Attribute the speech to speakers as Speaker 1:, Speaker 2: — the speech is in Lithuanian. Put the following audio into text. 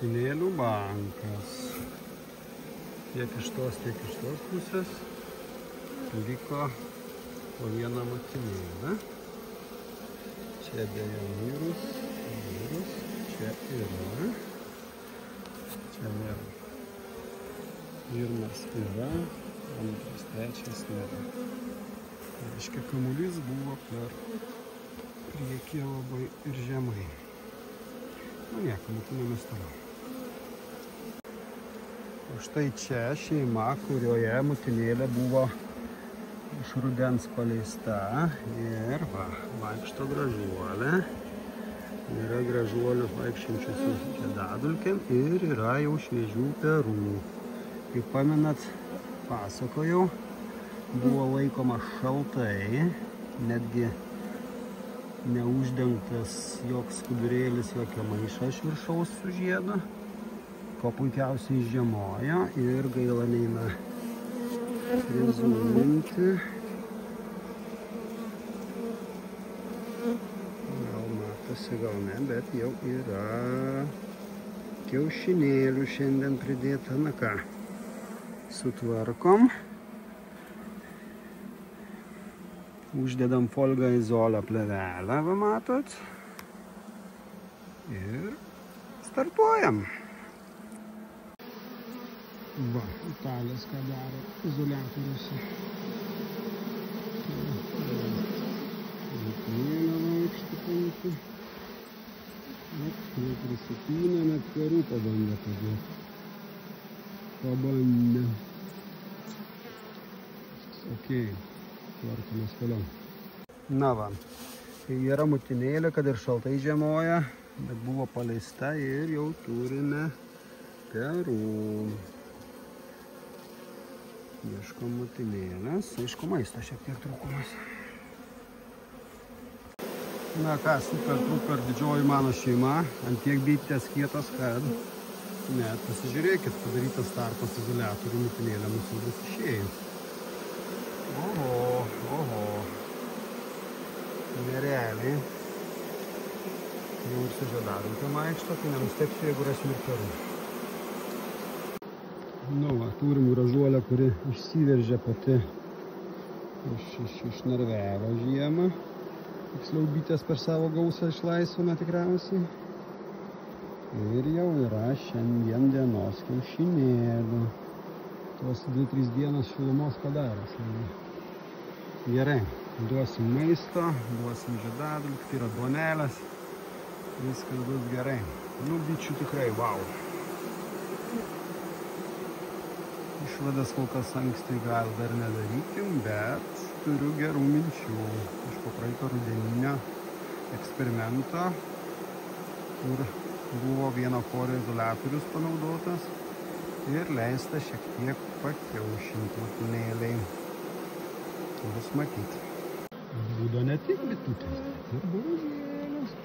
Speaker 1: motinėlių bankas. Tiek iš tos pusės liko po vieną motinėlę. Čia dėjo vyrus, čia yra. Čia vėl. Pirmas yra, antras, trečias nėra. Reiškia, kamuolys buvo per priekį labai ir žemai. Nu nieko, mokinamės toliau. O štai čia šeima, kurioje motinėlė buvo iš rudens paleista. Ir va, vaikšto gražuolė. Yra gražuolių vaikščiančių su žiedadulkėm ir yra jau šviežių perų. Kaip pamenat, pasakojau, buvo laikoma šaltai, netgi neuždengtas joks skudurėlis, jokia maiša iš viršaus su žiedu. Ko puikiausiai žiemojo ir gaila neina rezūminti. Gal matosi, gal ne, bet jau yra kiaušinėlių šiandien pridėta. Na ką, sutvarkom. Uždedam folgaizolio plėvelę, va matot. Ir startuojam. Va, Italijos ką daro izoliatoriuose. Motinėlė vaikšto paimti. Neprisipynė, net perų pabandė padėti. Pabandė. Okei. Tvarkomės toliau. Na va, tai yra motinėlė, kad ir šaltai žiemoja, bet buvo paleista ir jau turime perų. Ieškom motinėlės, aišku, maisto šiek tiek trūkumas. Na ką, super didžioji mano šeima, ant tiek bitės kietos, kad net pasižiūrėkit, padarytas tarpas izoliatorių motinėlė mūsų bus išėjus. Oho, nerealiai. Jau ir su žiedadulkėm vaikšto, tai nenustepsiu, jeigu rasim ir perų. Nu va, turim gražuolę, kuri išsiveržė pati iš narvelio žiemą. Tiksliau bitės per savo gausą išlaisvina tikriausiai. Ir jau yra šiandien dienos kiaušinėlių. Tos 2-3 dienos šilumos padaręs. Gerai, duosim maisto, duosim žiedadulkių, tai yra duonelės. Viskas bus gerai. Nu, bičių tikrai, wow. Išvadas kol kas anksti gal dar nedarykim, bet turiu gerų minčių. Iš po praeito rudeninio eksperimento, kur buvo vieno korio izoliatorius panaudotas ir leista šiek tiek pakiaušinti motinėliai. Bus matyti. Būdo ne tik bitutės, bet ir buržėlės.